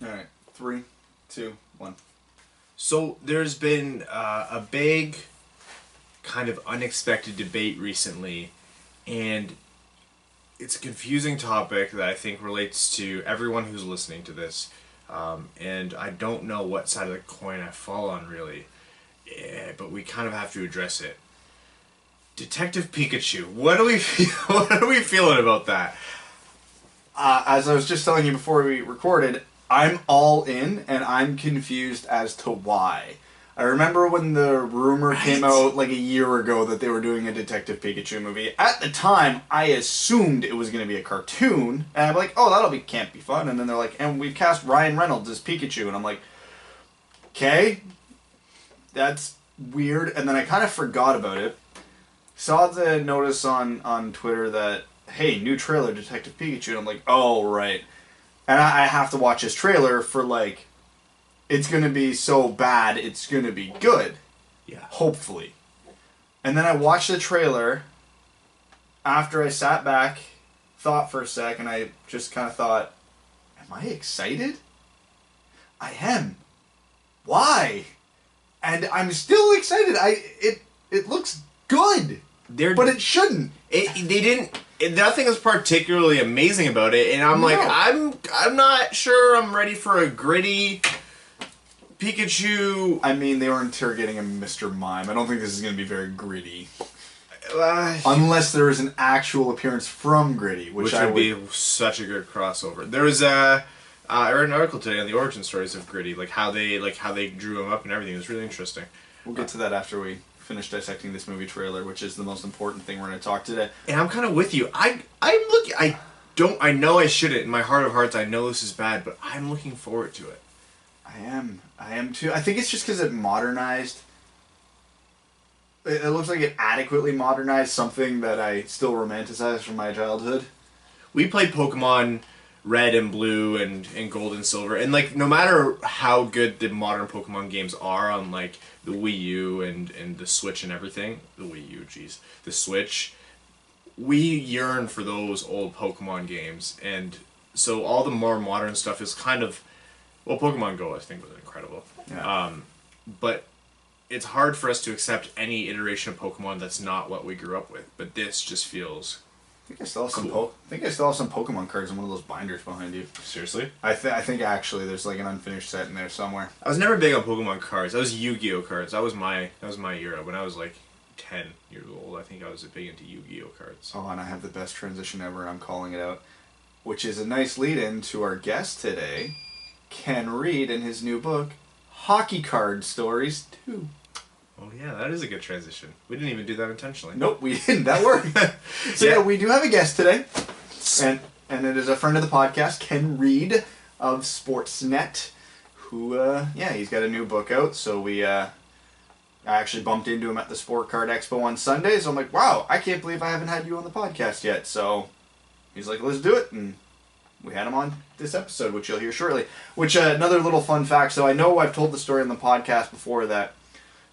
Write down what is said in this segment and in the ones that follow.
Alright, 3, 2, 1. So there's been a big kind of unexpected debate recently, and it's a confusing topic that I think relates to everyone who's listening to this, and I don't know what side of the coin I fall on really, but we kind of have to address it. Detective Pikachu, what are we feeling about that? As I was just telling you before we recorded, I'm all in, and I'm confused as to why. I remember when the rumor came out like a year ago that they were doing a Detective Pikachu movie. At the time, I assumed it was going to be a cartoon, and I'm like, oh, can't be fun. And then they're like, and we've cast Ryan Reynolds as Pikachu, and I'm like, okay, that's weird. And then I kind of forgot about it. Saw the notice on Twitter that, hey, new trailer, Detective Pikachu, and I'm like, oh, right. And I have to watch this trailer for, like, it's going to be so bad, it's going to be good. Yeah. Hopefully. And then I watched the trailer. After I sat back, thought for a sec, and I just kind of thought, am I excited? I am. Why? And I'm still excited. It looks good. But it shouldn't. Nothing is particularly amazing about it, and I'm like, I'm not sure I'm ready for a gritty Pikachu. I mean, they were interrogating a Mr. Mime. I don't think this is going to be very gritty. Unless there is an actual appearance from Gritty, which would be such a good crossover. There was I read an article today on the origin stories of Gritty, like how they drew him up and everything. It was really interesting. We'll get to that after we finish dissecting this movie trailer, which is the most important thing we're going to talk today. And I'm kind of with you. I know I shouldn't. In my heart of hearts, I know this is bad, but I'm looking forward to it. I am too. I think it's just because it modernized. It looks like it adequately modernized something that I still romanticize from my childhood. We played Pokemon Red and Blue and Gold and Silver, and like no matter how good the modern Pokemon games are on like the Wii U and the Switch and everything, the Switch, we yearn for those old Pokemon games, and so all the more modern stuff is kind of, well, Pokemon Go I think was incredible, but it's hard for us to accept any iteration of Pokemon that's not what we grew up with, but this just feels. I think I still have some Pokemon cards in one of those binders behind you. Seriously? I think actually there's like an unfinished set in there somewhere. I was never big on Pokemon cards. I was Yu-Gi-Oh cards. That was my era when I was like 10 years old. I think I was big into Yu-Gi-Oh cards. Oh, and I have the best transition ever, and I'm calling it out, which is a nice lead-in to our guest today, Ken Reid, and his new book, Hockey Card Stories 2. Oh yeah, that is a good transition. We didn't even do that intentionally. Nope, we didn't. That worked. So yeah, we do have a guest today, and it is a friend of the podcast, Ken Reid of Sportsnet, who he's got a new book out. So I actually bumped into him at the Sport Card Expo on Sunday. So I'm like, wow, I can't believe I haven't had you on the podcast yet. So he's like, let's do it, and we had him on this episode, which you'll hear shortly. Which another little fun fact. So I know I've told the story on the podcast before that.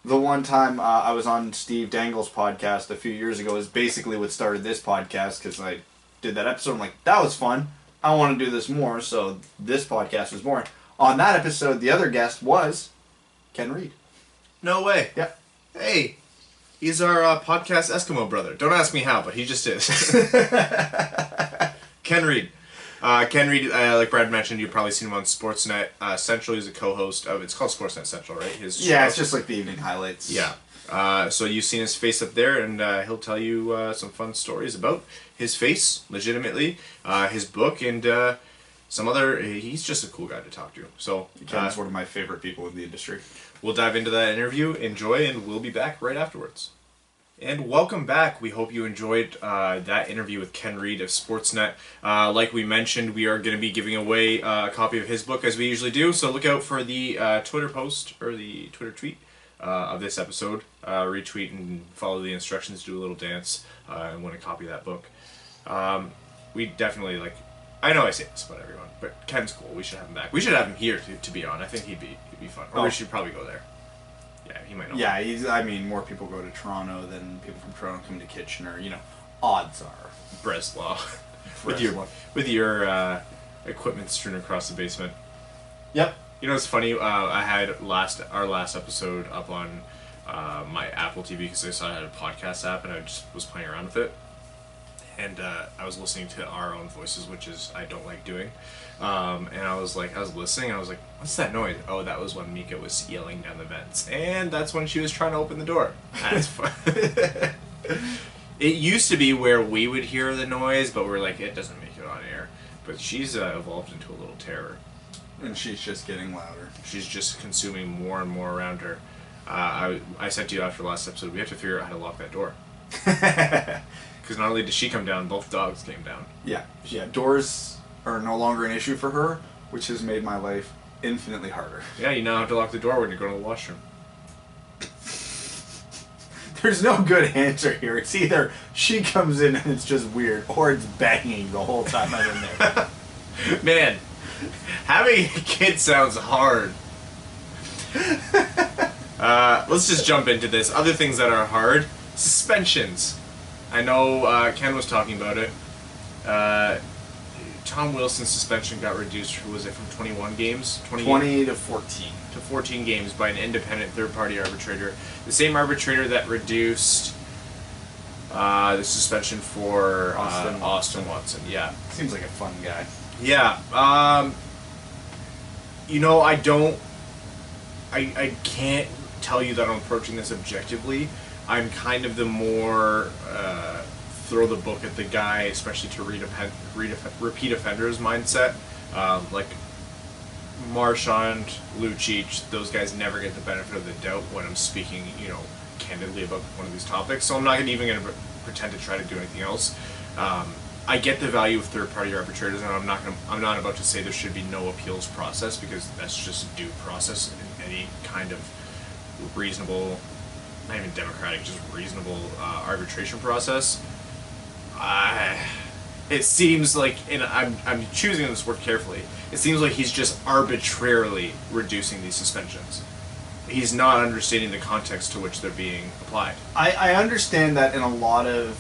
The one time I was on Steve Dangle's podcast a few years ago is basically what started this podcast, because I did that episode. I'm like, that was fun. I want to do this more, so this podcast was born. On that episode, the other guest was Ken Reid. No way. Yep. Hey, he's our podcast Eskimo brother. Don't ask me how, but he just is. Ken Reid. Ken Reid, like Brad mentioned, you've probably seen him on Sportsnet Central. He's a co-host of, it's called Sportsnet Central, right? His show. It's just like the evening highlights. Yeah. So you've seen his face up there, and he'll tell you some fun stories about his face, legitimately, his book, and some other. He's just a cool guy to talk to. So Ken's one of my favorite people in the industry. We'll dive into that interview. Enjoy, and we'll be back right afterwards. And welcome back. We hope you enjoyed that interview with Ken Reid of Sportsnet. Like we mentioned, we are going to be giving away a copy of his book as we usually do, so look out for the Twitter post or the Twitter tweet of this episode. Retweet and follow the instructions, do a little dance, and win a copy of that book. We definitely, I know I say this about everyone, but Ken's cool. We should have him back. We should have him here to be on. I think he'd be fun. Or we should probably go there. Yeah, he might not. Yeah, more people go to Toronto than people from Toronto come to Kitchener. Odds are. Breslau. with your equipment strewn across the basement. Yep. You know, it's funny. I had our last episode up on my Apple TV because I saw I had a podcast app and I just was playing around with it. And I was listening to our own voices, which is I don't like doing. And I was listening. And I was like, "What's that noise?" Oh, that was when Mika was yelling down the vents, and that's when she was trying to open the door. That's fun. It used to be where we would hear the noise, but we're like, it doesn't make it on air. But she's evolved into a little terror. And she's just getting louder. She's just consuming more and more around her. I said to you after the last episode, we have to figure out how to lock that door. Because not only did she come down, both dogs came down. Yeah. Doors are no longer an issue for her, which has made my life infinitely harder. Yeah, you now have to lock the door when you're going to the washroom. There's no good answer here. It's either she comes in and it's just weird, or it's banging the whole time I'm in there. Man, having a kid sounds hard. Let's just jump into this. Other things that are hard. Suspensions. I know Ken was talking about it. Tom Wilson's suspension got reduced, was it from 21 games? 20 to 14. To 14 games by an independent third-party arbitrator. The same arbitrator that reduced the suspension for Austin Watson. Yeah. Seems like a fun guy. Yeah. You know, I can't tell you that I'm approaching this objectively. I'm kind of the more throw the book at the guy, especially to repeat offenders mindset. Like Marchand, Lucic, those guys never get the benefit of the doubt when I'm speaking, candidly about one of these topics. So I'm not even going to pretend to try to do anything else. I get the value of third-party arbitrators, and I'm not about to say there should be no appeals process, because that's just due process in any kind of reasonable, not even democratic, just reasonable arbitration process. It seems like, and I'm choosing this word carefully, it seems like he's just arbitrarily reducing these suspensions. He's not understanding the context to which they're being applied. I understand that in a lot of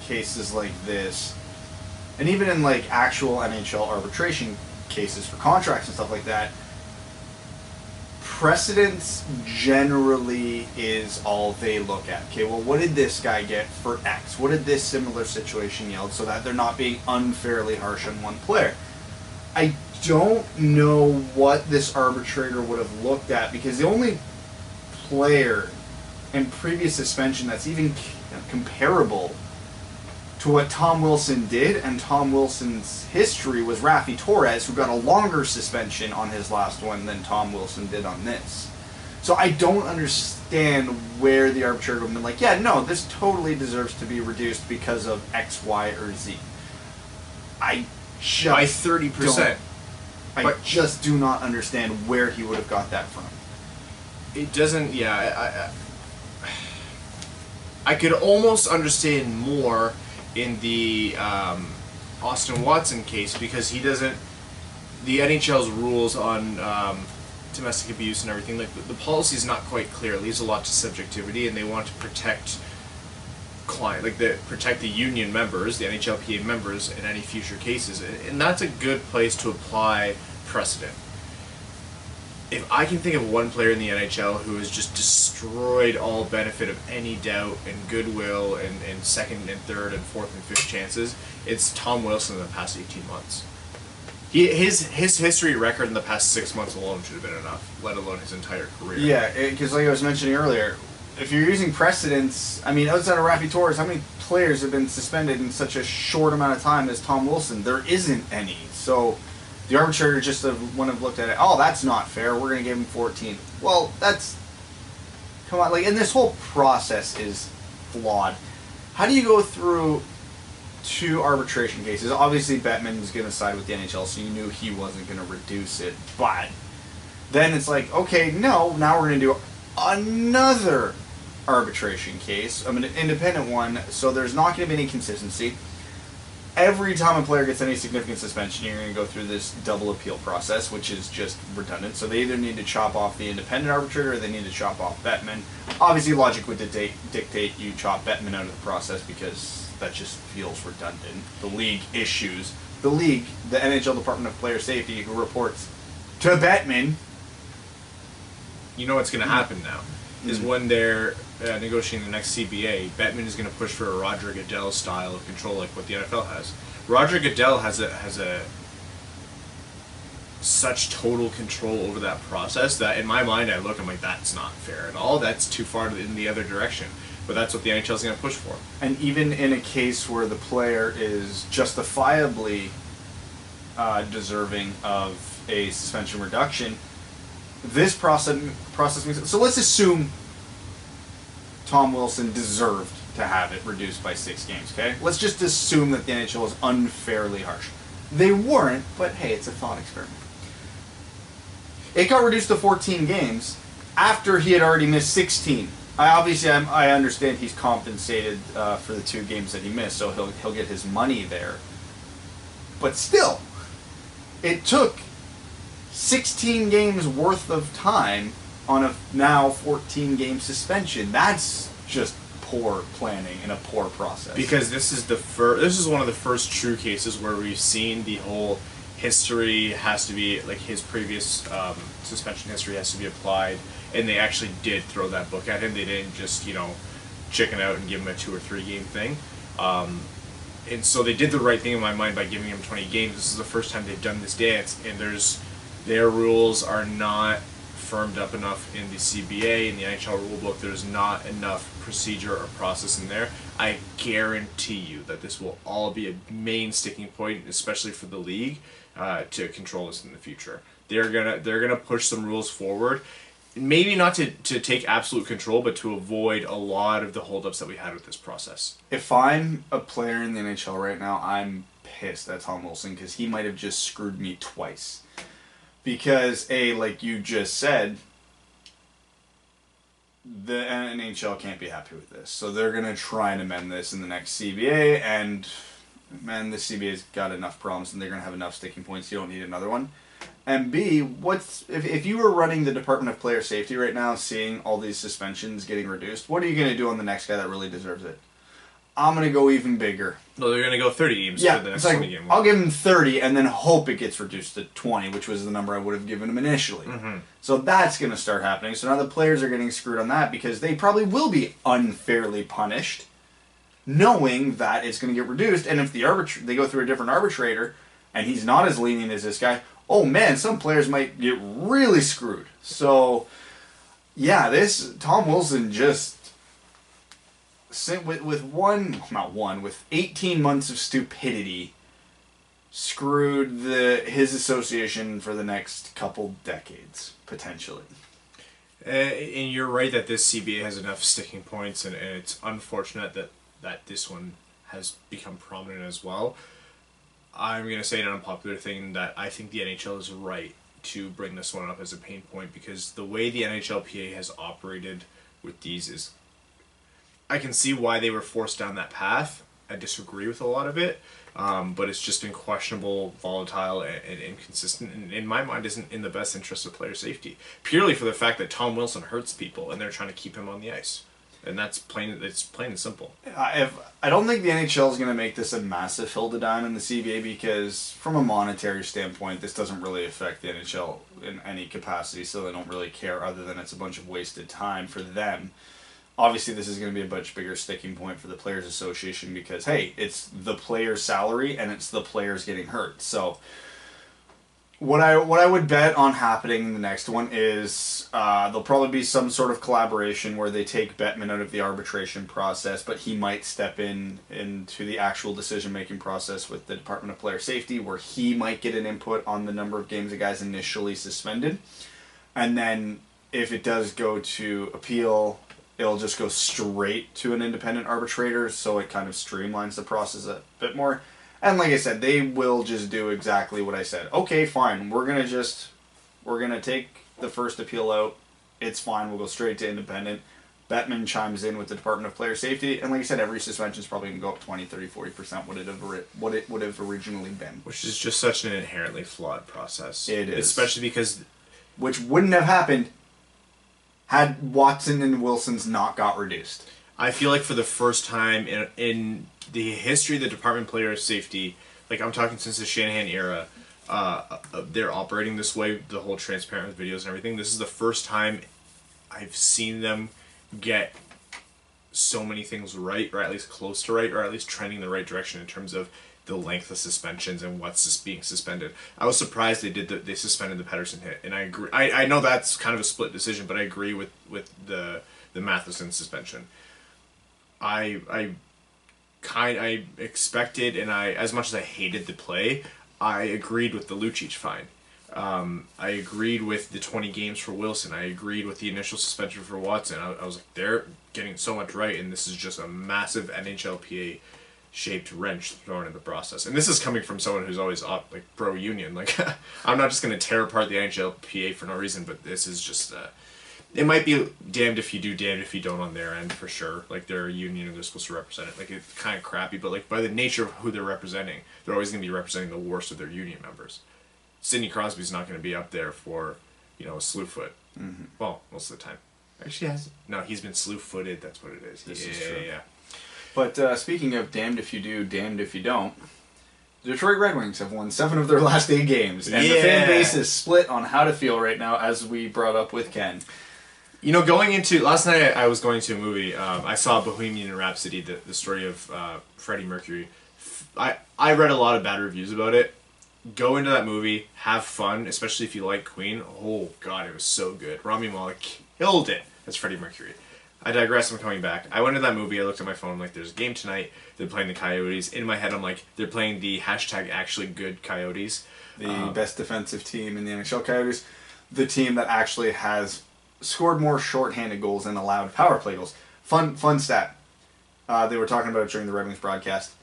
cases like this, and even in like actual NHL arbitration cases for contracts and stuff like that, precedence generally is all they look at. Okay, well, what did this guy get for X? What did this similar situation yield, so that they're not being unfairly harsh on one player? I don't know what this arbitrator would have looked at, because the only player in previous suspension that's even comparable to what Tom Wilson did, and Tom Wilson's history, was Raffi Torres, who got a longer suspension on his last one than Tom Wilson did on this. So I don't understand where the arbitrator would have been like, yeah, no, this totally deserves to be reduced because of X, Y, or Z. I just by 30%. I just do not understand where he would have got that from. It doesn't, yeah, I could almost understand more in the Austin Watson case, because he doesn't, the NHL's rules on domestic abuse and everything, like the policy is not quite clear. It leaves a lot to subjectivity, and they want to protect protect the union members, the NHLPA members, in any future cases, and that's a good place to apply precedent. If I can think of one player in the NHL who has just destroyed all benefit of any doubt and goodwill and second and third and fourth and fifth chances, it's Tom Wilson in the past 18 months. His history record in the past 6 months alone should have been enough, let alone his entire career. Yeah, because like I was mentioning earlier, if you're using precedents, I mean, outside of Raffi Torres, how many players have been suspended in such a short amount of time as Tom Wilson? There isn't any. So the arbitrator just wouldn't have looked at it, oh, that's not fair, we're going to give him 14. Well, come on, and this whole process is flawed. How do you go through two arbitration cases? Obviously, Bettman's going to side with the NHL, so you knew he wasn't going to reduce it, but then it's like, okay, no, now we're going to do another arbitration case, an independent one, so there's not going to be any consistency. Every time a player gets any significant suspension, you're going to go through this double appeal process, which is just redundant. So they either need to chop off the independent arbitrator, or they need to chop off Bettman. Obviously, logic would dictate you chop Bettman out of the process, because that just feels redundant. The league issues the league, the NHL Department of Player Safety, who reports to Bettman. You know what's going to happen now is when they're negotiating the next CBA, Bettman is going to push for a Roger Goodell style of control, like what the NFL has. Roger Goodell has a such total control over that process that in my mind I'm like, that's not fair at all. That's too far in the other direction. But that's what the NHL is going to push for. And even in a case where the player is justifiably deserving of a suspension reduction, this process makes it. So let's assume Tom Wilson deserved to have it reduced by 6 games, okay? Let's just assume that the NHL is unfairly harsh. They weren't, but hey, it's a thought experiment. It got reduced to 14 games after he had already missed 16. I understand he's compensated for the 2 games that he missed, so he'll get his money there. But still, it took 16 games worth of time on a now 14-game suspension. That's just poor planning and a poor process. Because this is one of the first true cases where we've seen the whole history has to be, like his previous suspension history has to be applied, and they actually did throw that book at him. They didn't just, chicken out and give him a 2 or 3 game thing. And so they did the right thing in my mind by giving him 20 games. This is the first time they've done this dance, and their rules are not firmed up enough in the CBA, in the NHL rulebook. There's not enough procedure or process in there. I guarantee you that this will all be a main sticking point, especially for the league, to control this in the future. They're gonna push some rules forward, maybe not to take absolute control, but to avoid a lot of the holdups that we had with this process. If I'm a player in the NHL right now, I'm pissed at Tom Wilson because he might have just screwed me twice. Because, like you just said, the NHL can't be happy with this. So they're going to try and amend this in the next CBA, and man, the CBA's got enough problems and they're going to have enough sticking points. You don't need another one. And B, if you were running the Department of Player Safety right now, seeing all these suspensions getting reduced, what are you going to do on the next guy that really deserves it? I'm going to go even bigger. No, they're going to go 30 games for the next 20 game. I'll give him 30 and then hope it gets reduced to 20, which was the number I would have given him initially. Mm-hmm. So that's going to start happening. So now the players are getting screwed on that because they probably will be unfairly punished, knowing that it's going to get reduced. And if they go through a different arbitrator and he's not as lenient as this guy, oh man, some players might get really screwed. So, yeah, Tom Wilson just with 18 months of stupidity, screwed his association for the next couple decades, potentially. And you're right that this CBA has enough sticking points, and it's unfortunate that this one has become prominent as well. I'm going to say an unpopular thing that I think the NHL is right to bring this one up as a pain point, because the way the NHLPA has operated with these is, I can see why they were forced down that path. I disagree with a lot of it, but it's just been questionable, volatile, and inconsistent, and in my mind isn't in the best interest of player safety, purely for the fact that Tom Wilson hurts people and they're trying to keep him on the ice. And it's plain and simple. I don't think the NHL is going to make this a massive hill to die in the CBA, because from a monetary standpoint, this doesn't really affect the NHL in any capacity, so they don't really care, other than it's a bunch of wasted time for them. Obviously, this is going to be a much bigger sticking point for the Players Association because, hey, it's the player's salary and it's the players getting hurt. So what I would bet on happening in the next one is there'll probably be some sort of collaboration where they take Bettman out of the arbitration process, but he might step into the actual decision-making process with the Department of Player Safety, where he might get an input on the number of games a guy's initially suspended. And then if it does go to appeal, it'll just go straight to an independent arbitrator, so it kind of streamlines the process a bit more. And like I said, they will just do exactly what I said. Okay, fine, we're gonna take the first appeal out. It's fine, we'll go straight to independent. Bettman chimes in with the Department of Player Safety, and like I said, every suspension is probably going to go up 20, 30, 40% what it would have originally been. Which is just such an inherently flawed process. It is. Especially because... Which wouldn't have happened had Watson and Wilson's not got reduced. I feel like for the first time in the history of the Department of Player Safety, like I'm talking since the Shanahan era, they're operating this way, the whole transparent with videos and everything. This is the first time I've seen them get so many things right, or at least close to right, or at least trending the right direction in terms of the length of suspensions and what's being suspended. I was surprised they suspended the Pedersen hit, and I agree. I know that's kind of a split decision, but I agree with the Matheson suspension. I expected, and as much as I hated the play, I agreed with the Lucic fine. I agreed with the 20 games for Wilson. I agreed with the initial suspension for Watson. I was like, they're getting so much right, and this is just a massive NHLPA shaped wrench thrown in the process. And this is coming from someone who's always pro union. Like, I'm not just going to tear apart the NHLPA for no reason, but this is just it might be damned if you do, damned if you don't on their end, for sure. Like, they're a union and they're supposed to represent it. Like, it's kind of crappy, but like by the nature of who they're representing, they're always going to be representing the worst of their union members. Sidney Crosby's not going to be up there for, a slewfoot. Mm-hmm. Well, most of the time. Actually, he's been slew-footed. That's what it is. This is true. Yeah. But speaking of damned if you do, damned if you don't, the Detroit Red Wings have won 7 of their last 8 games, and the fan base is split on how to feel right now, as we brought up with Ken. Going into last night, I was going to a movie. I saw Bohemian Rhapsody, the story of Freddie Mercury. I read a lot of bad reviews about it. Go into that movie, have fun, especially if you like Queen. Oh God, it was so good. Rami Malek killed it as Freddie Mercury. I digress, I'm coming back. I went to that movie, I looked at my phone, I'm like, there's a game tonight, they're playing the Coyotes. In my head, I'm like, they're playing the #actually good Coyotes. The best defensive team in the NHL, Coyotes. The team that actually has scored more shorthanded goals than allowed power play goals. Fun stat. They were talking about it during the Red Wings broadcast.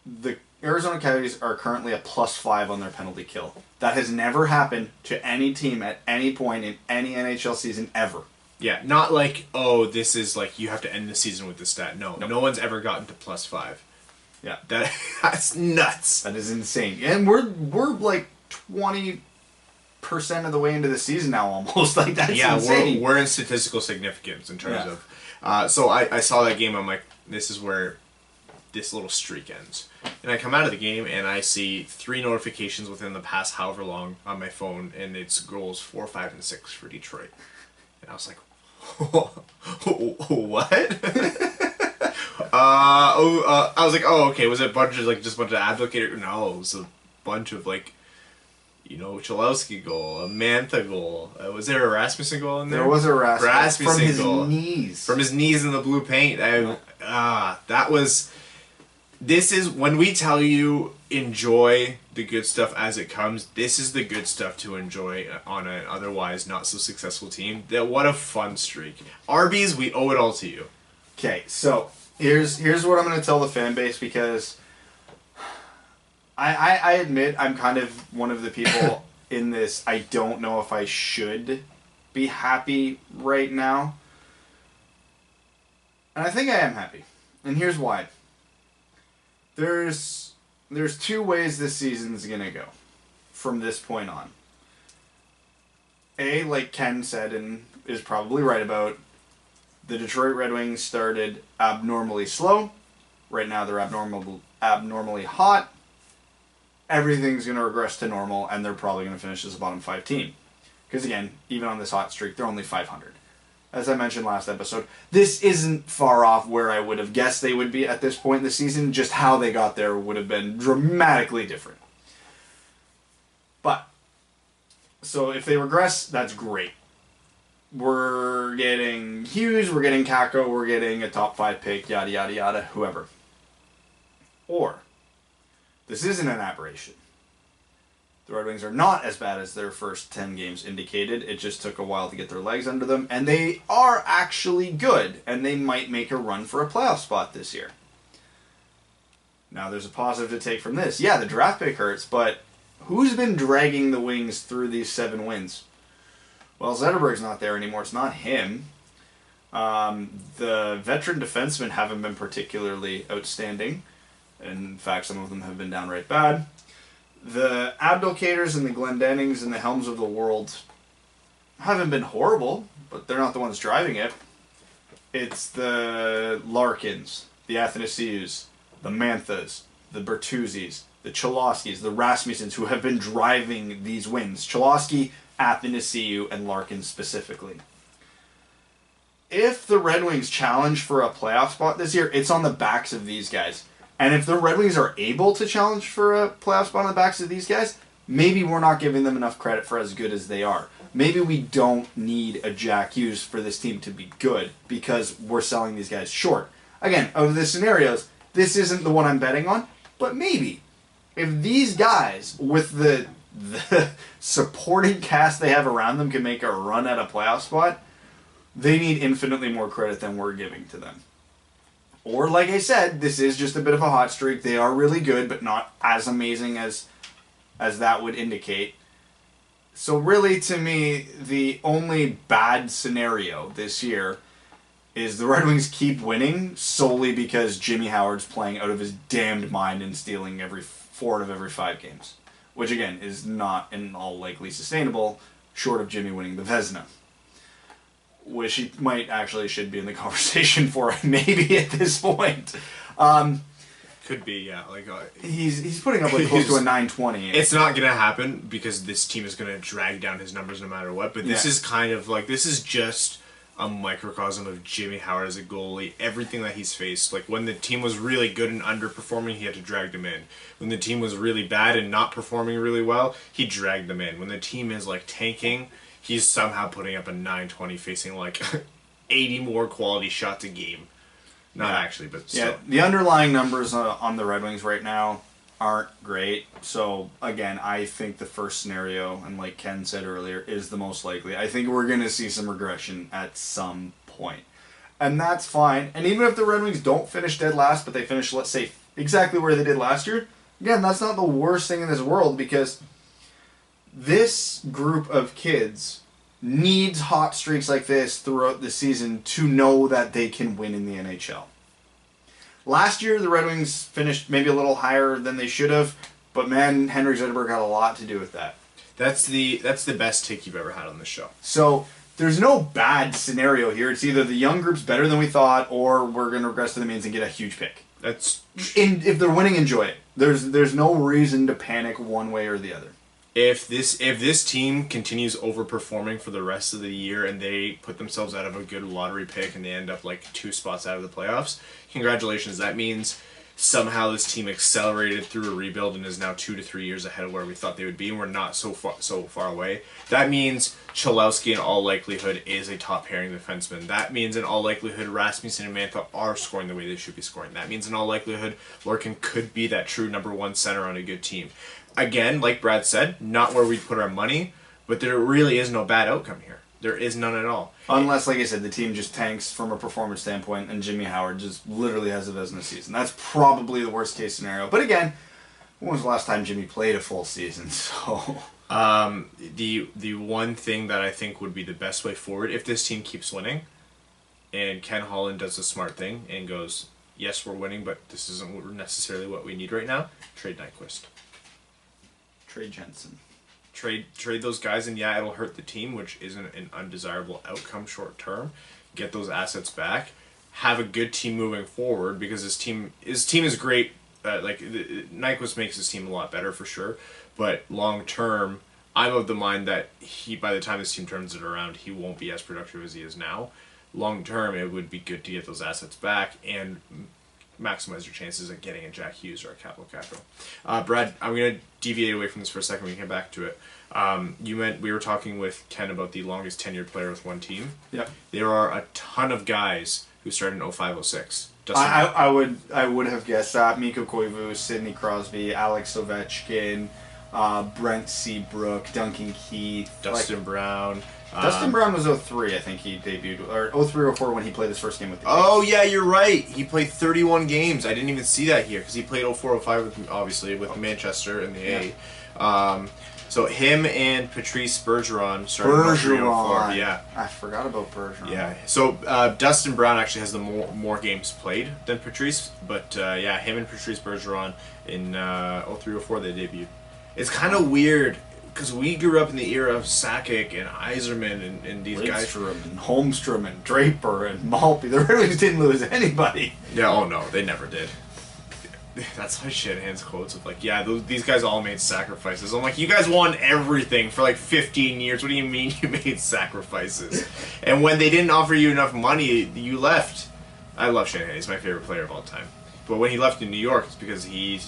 The Arizona Coyotes are currently a +5 on their penalty kill. That has never happened to any team at any point in any NHL season ever. Yeah, not like, this is like you have to end the season with this stat. No one's ever gotten to +5. Yeah, that's nuts. That is insane. And we're like 20% of the way into the season now, almost. Like, that's insane. We're in statistical significance in terms of. So I saw that game. I'm like, this is where this little streak ends. And I come out of the game and I see 3 notifications within the past however long on my phone, and it's goals 4, 5, and 6 for Detroit. And I was like, what? I was like, okay, was it a bunch of just a bunch of advocator? No, it was a bunch of Cholowski goal, a Mantha goal. Was there a Rasmussen goal in there? There was a Rasmussen from his goal. Knees. From his knees in the blue paint. That was. This is when we tell you enjoy the good stuff as it comes. This is the good stuff to enjoy on an otherwise not so successful team. What a fun streak. Arby's, we owe it all to you. Okay, so here's what I'm going to tell the fan base, because I admit I'm kind of one of the people in this. I don't know if I should be happy right now, and I think I am happy, and here's why. There's 2 ways this season's gonna go from this point on. A, like Ken said and is probably right about, the Detroit Red Wings started abnormally slow. Right now they're abnormally hot. Everything's gonna regress to normal, and they're probably gonna finish as a bottom 5 team. Because again, even on this hot streak, they're only 500. As I mentioned last episode, this isn't far off where I would have guessed they would be at this point in the season. Just how they got there would have been dramatically different. But, so if they regress, that's great. We're getting Hughes, we're getting Kakko, we're getting a top 5 pick, yada yada yada, whoever. Or, this isn't an aberration. The Red Wings are not as bad as their first 10 games indicated. It just took a while to get their legs under them. And they are actually good. And they might make a run for a playoff spot this year. Now, there's a positive to take from this. Yeah, the draft pick hurts, but who's been dragging the Wings through these 7 wins? Well, Zetterberg's not there anymore. It's not him. The veteran defensemen haven't been particularly outstanding. In fact, some of them have been downright bad. The Abdelkaders and the Glendennings and the Helms of the world haven't been horrible, but they're not the ones driving it. It's the Larkins, the Athanasius, the Manthas, the Bertuzzis, the Cholowskis, the Rasmussens, who have been driving these wins. Cholowski, Athanasiou, and Larkin specifically. If the Red Wings challenge for a playoff spot this year, it's on the backs of these guys. And if the Red Wings are able to challenge for a playoff spot on the backs of these guys, maybe we're not giving them enough credit for as good as they are. Maybe we don't need a Jack Hughes for this team to be good because we're selling these guys short. Again, of the scenarios, this isn't the one I'm betting on, but maybe. If these guys, with the supporting cast they have around them, can make a run at a playoff spot, they need infinitely more credit than we're giving to them. Or, like I said, this is just a bit of a hot streak. They are really good, but not as amazing as that would indicate. So really, to me, the only bad scenario this year is the Red Wings keep winning solely because Jimmy Howard's playing out of his damned mind and stealing 4 out of every 5 games. Which, again, is not in all likely sustainable, short of Jimmy winning the Vezina. Which he might actually should be in the conversation for, maybe at this point. Could be, yeah. He's putting up close to a 920. It's not going to happen because this team is going to drag down his numbers no matter what. But this is kind of this is just a microcosm of Jimmy Howard as a goalie. Everything that he's faced. Like when the team was really good and underperforming, he had to drag them in. When the team was really bad and not performing really well, he dragged them in. When the team is tanking, he's somehow putting up a 920 facing 80 more quality shots a game. Not actually, but still. Yeah, the underlying numbers on the Red Wings right now aren't great. So, again, I think the first scenario, and like Ken said earlier, is the most likely. I think we're going to see some regression at some point. And that's fine. And even if the Red Wings don't finish dead last, but they finish, let's say, exactly where they did last year, again, that's not the worst thing in this world because this group of kids needs hot streaks like this throughout the season to know that they can win in the NHL. Last year, the Red Wings finished maybe a little higher than they should have, but man, Henrik Zetterberg had a lot to do with that. That's the best take you've ever had on this show. So there's no bad scenario here. It's either the young group's better than we thought, or we're going to regress to the means and get a huge pick. If they're winning, enjoy it. There's no reason to panic one way or the other. If this team continues overperforming for the rest of the year and they put themselves out of a good lottery pick and they end up 2 spots out of the playoffs, congratulations. That means somehow this team accelerated through a rebuild and is now 2 to 3 years ahead of where we thought they would be, and we're not so far away. That means Cholowski in all likelihood is a top pairing defenseman. That means in all likelihood Rasmussen and Mantha are scoring the way they should be scoring. That means in all likelihood Larkin could be that true number 1 center on a good team. Again, like Brad said, not where we'd put our money, but there really is no bad outcome here. There is none at all. Unless, like I said, the team just tanks from a performance standpoint and Jimmy Howard just literally has a business season. That's probably the worst case scenario. But again, when was the last time Jimmy played a full season? So the one thing that I think would be the best way forward, if this team keeps winning, and Ken Holland does the smart thing and goes, yes, we're winning, but this isn't necessarily what we need right now, trade Nyquist. Trade Jensen. Trade those guys, and yeah, it'll hurt the team, which isn't an undesirable outcome short term. Get those assets back. Have a good team moving forward because his team is great. Nyquist makes his team a lot better for sure, but long term, I'm of the mind that by the time this team turns it around, he won't be as productive as he is now. Long term, it would be good to get those assets back and maximize your chances at getting a Jack Hughes or a capital capital. Brad, I'm going to deviate away from this for a second. We can get back to it. We were talking with Ken about the longest tenured player with one team. Yep. There are a ton of guys who started in 05-06. I would have guessed that. Mikko Koivu, Sidney Crosby, Alex Ovechkin, Brent Seabrook, Duncan Keith, Dustin Brown. Dustin Brown was 03, I think he debuted, or 03-04 when he played his first game with the Kings. Oh yeah, you're right. He played 31 games. I didn't even see that here because he played 04-05 with Manchester in the A. So him and Patrice Bergeron started in 03-04. Yeah, I forgot about Bergeron. Yeah. So Dustin Brown actually has the more games played than Patrice, but him and Patrice Bergeron in 03-04 they debuted. It's kind of weird. Because we grew up in the era of Sakic and Yzerman and these guys. Lidstrom and Holmstrom and Draper and Maltby. The Red Wings didn't lose anybody. Yeah, oh no, they never did. That's why Shanahan's quotes of like, yeah, these guys all made sacrifices. I'm like, you guys won everything for like 15 years. What do you mean you made sacrifices? And when they didn't offer you enough money, you left. I love Shanahan. He's my favorite player of all time. But when he left in New York, it's because the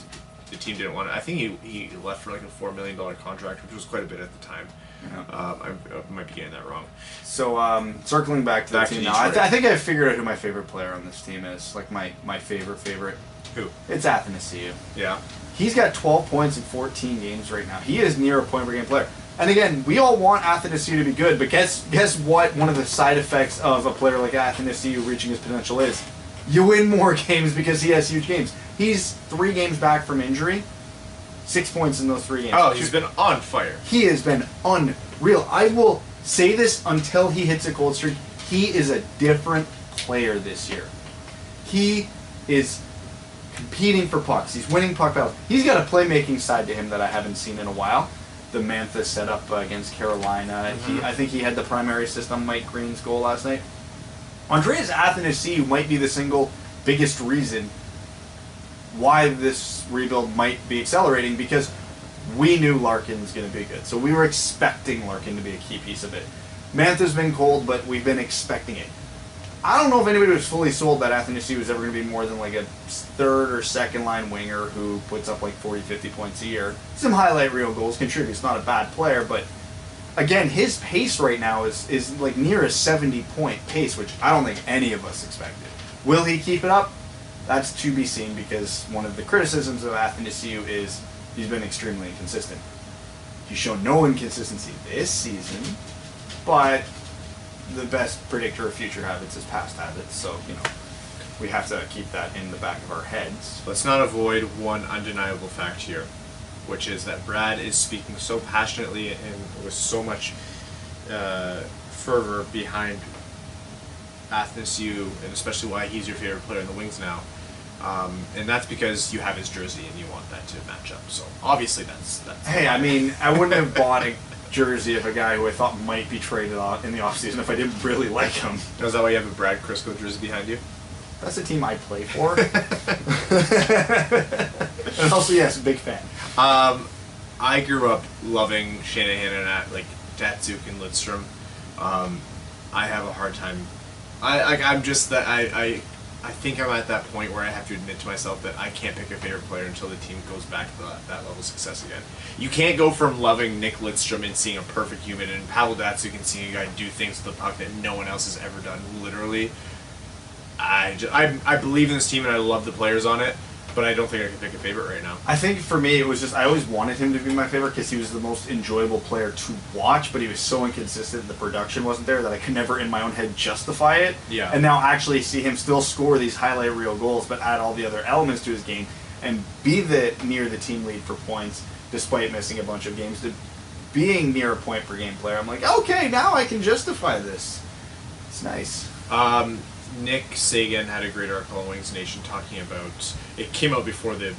team didn't want it. I think he left for like a $4 million contract, which was quite a bit at the time. Yeah. I might be getting that wrong. So, circling back to the team now, I think I figured out who my favorite player on this team is. Like, my favorite. Who? It's Athanasiou. Yeah. He's got 12 points in 14 games right now. He is near a point-per-game player. And again, we all want Athanasiou to be good, but guess what one of the side effects of a player like Athanasiou reaching his potential is? You win more games because he has huge games. He's 3 games back from injury. 6 points in those 3 games. Oh, he's been on fire. He has been unreal. I will say this until he hits a cold streak. He is a different player this year. He is competing for pucks. He's winning puck battles. He's got a playmaking side to him that I haven't seen in a while. The Mantha setup against Carolina. Mm-hmm. I think he had the primary assist on Mike Green's goal last night. Andreas Athanasiou might be the single biggest reason why this rebuild might be accelerating, because we knew Larkin's going to be good. So we were expecting Larkin to be a key piece of it. Mantha's been cold, but we've been expecting it. I don't know if anybody was fully sold that Athanasiou was ever going to be more than like a third or second line winger who puts up like 40, 50 points a year. Some highlight reel goals, contributes, not a bad player, but again, his pace right now is like near a 70-point pace, which I don't think any of us expected. Will he keep it up? That's to be seen, because one of the criticisms of Athanasiou is he's been extremely inconsistent. He's shown no inconsistency this season, but the best predictor of future habits is past habits, so, we have to keep that in the back of our heads. Let's not avoid one undeniable fact here, which is that Brad is speaking so passionately and with so much fervor behind Athanasiou, and especially why he's your favorite player in the Wings now. And that's because you have his jersey and you want that to match up. So obviously that's. Hey, I mean, I wouldn't have bought a jersey of a guy who I thought might be traded in the offseason if I didn't really like him. Is that why you have a Brad Crisco jersey behind you? That's the team I play for. And also, yes, big fan. I grew up loving Shanahan and Datsuk and Lidstrom. I have a hard time. I think I'm at that point where I have to admit to myself that I can't pick a favorite player until the team goes back to that level of success again. You can't go from loving Nick Lidstrom and seeing a perfect human and Pavel Datsuk and seeing a guy do things with the puck that no one else has ever done, literally. I believe in this team and I love the players on it, but I don't think I can pick a favorite right now. I think for me it was just, I always wanted him to be my favorite because he was the most enjoyable player to watch, but he was so inconsistent and the production wasn't there that I could never in my own head justify it. Yeah. And now actually see him still score these highlight reel goals, but add all the other elements to his game and be near the team lead for points despite missing a bunch of games, to being near a point per game player. I'm like, okay, now I can justify this. It's nice. Nick Sagan had a great article on Wings Nation talking about, it came out before the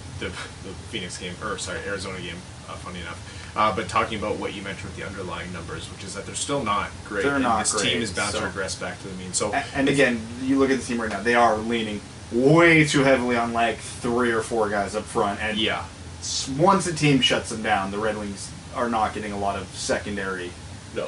Phoenix game, Arizona game, funny enough, but talking about what you mentioned with the underlying numbers, which is that they're still not great. They're not this great. Team is bound to regress back to the mean. So, and again, you look at the team right now, they are leaning way too heavily on like 3 or 4 guys up front, and yeah, once the team shuts them down, the Red Wings are not getting a lot of secondary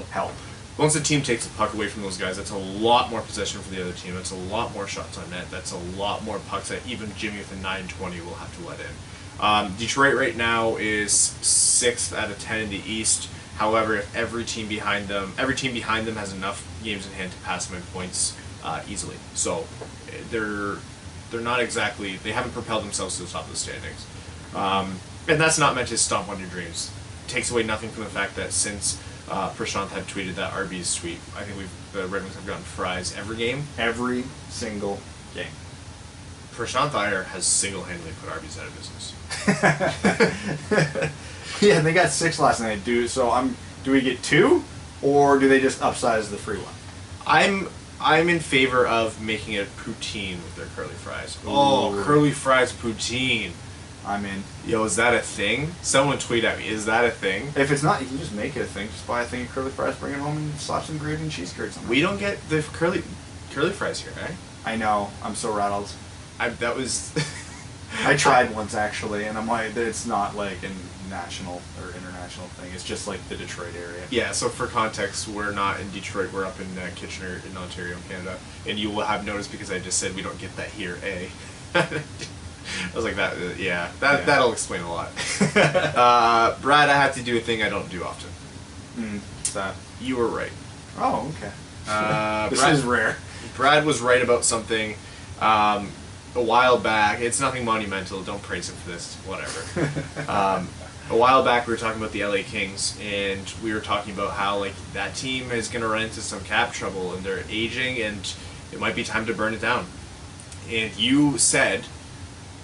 help. Once the team takes the puck away from those guys, that's a lot more possession for the other team. That's a lot more shots on net. That's a lot more pucks that even Jimmy with a 920 will have to let in. Detroit right now is 6th out of 10 in the East. However, if every team behind them has enough games in hand to pass them in points easily. So they're not exactly, they haven't propelled themselves to the top of the standings. And that's not meant to stomp on your dreams. It takes away nothing from the fact that since Prashant had tweeted that Arby's tweet, I think the Red Wings have gotten fries every game. Every single game. Prashant Iyer has single-handedly put Arby's out of business. Yeah, they got 6 last night, dude. So do we get 2, or do they just upsize the free one? I'm in favor of making it poutine with their curly fries. Ooh. Oh, curly fries poutine. I'm in. Yo, is that a thing? Someone tweet at me. Is that a thing? If it's not, you can just make it a thing. Just buy a thing of curly fries, bring it home, and slap some gravy and cheese curds on it. We don't get the curly fries here, eh? I know. I'm so rattled. That was I tried once actually, and I'm like, it's not like a national or international thing. It's just like the Detroit area. Yeah, so for context, we're not in Detroit. We're up in Kitchener in Ontario, Canada. And you will have noticed because I just said we don't get that here, eh? I was like, that'll explain a lot. Brad, I have to do a thing I don't do often. What's that? You were right. Oh, okay. This Brad, is rare. Brad was right about something a while back. It's nothing monumental. Don't praise him for this. Whatever. A while back, we were talking about the LA Kings, and we were talking about how like that team is going to run into some cap trouble, and they're aging, and it might be time to burn it down. And you said,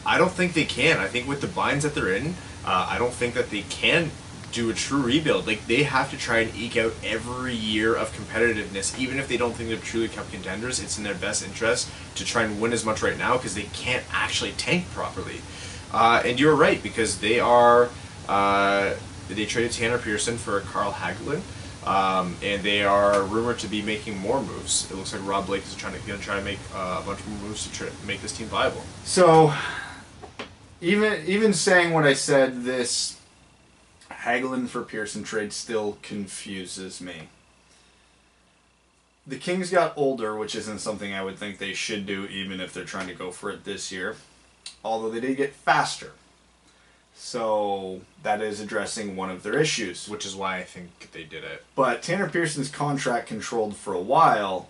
I don't think they can. I think with the binds that they're in, I don't think that they can do a true rebuild. Like, they have to try and eke out every year of competitiveness, even if they don't think they're truly cup contenders. It's in their best interest to try and win as much right now because they can't actually tank properly. And you're right, because they are. They traded Tanner Pearson for Carl Hagelin, and they are rumored to be making more moves. It looks like Rob Blake is going to try to make a bunch more moves to make this team viable. So, even saying what I said, this Hagelin for Pearson trade still confuses me. The Kings got older, which isn't something I would think they should do, even if they're trying to go for it this year. Although they did get faster. So that is addressing one of their issues. Which is why I think they did it. But Tanner Pearson's contract controlled for a while.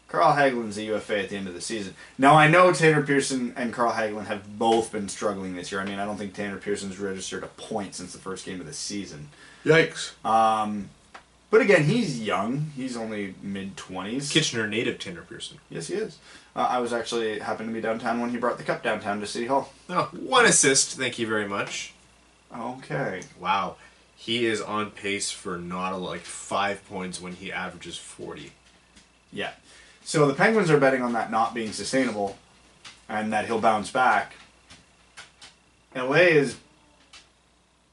Carl Hagelin's a UFA at the end of the season. Now, I know Tanner Pearson and Carl Hagelin have both been struggling this year. I mean, I don't think Tanner Pearson's registered a point since the first game of the season. Yikes. But again, he's young. He's only mid-20s. Kitchener native Tanner Pearson. Yes, he is. I was actually happened to be downtown when he brought the cup downtown to City Hall. Oh, 1 assist. Thank you very much. Okay. Wow. He is on pace for like 5 points when he averages 40. Yeah. So the Penguins are betting on that not being sustainable and that he'll bounce back. LA is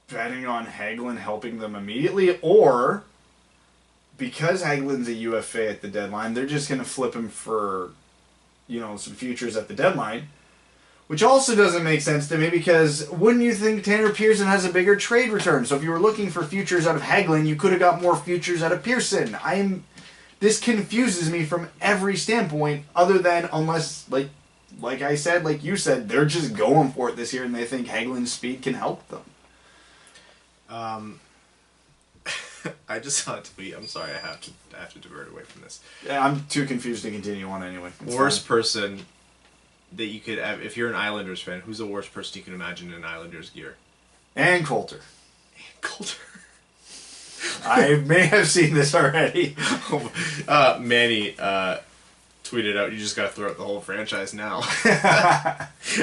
betting on Hagelin helping them immediately, or because Hagelin's a UFA at the deadline, they're just going to flip him for, some futures at the deadline, which also doesn't make sense to me because wouldn't you think Tanner Pearson has a bigger trade return? So if you were looking for futures out of Hagelin, you could have got more futures out of Pearson. This confuses me from every standpoint, other than unless, like I said, like you said, they're just going for it this year and they think Hagelin's speed can help them. I just saw a tweet. I'm sorry, I have to divert away from this. Yeah, I'm too confused to continue on anyway. Worst person that you could have, if you're an Islanders fan, who's the worst person you can imagine in Islanders gear? And Coulter. Coulter. I may have seen this already. Manny tweeted out, "You just got to throw out the whole franchise now."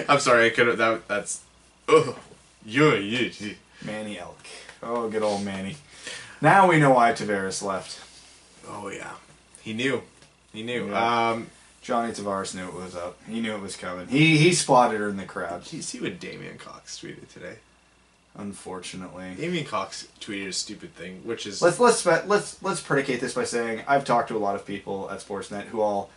I'm sorry, I couldn't. That's. Oh, yeah. Manny Elk. Oh, good old Manny. Now we know why Tavares left. Oh yeah, he knew. Yeah. Johnny Tavares knew it was up. He knew it was coming. He spotted her in the crowd. Did you see what Damian Cox tweeted today? Unfortunately, Damian Cox tweeted a stupid thing, which is let's predicate this by saying I've talked to a lot of people at Sportsnet who all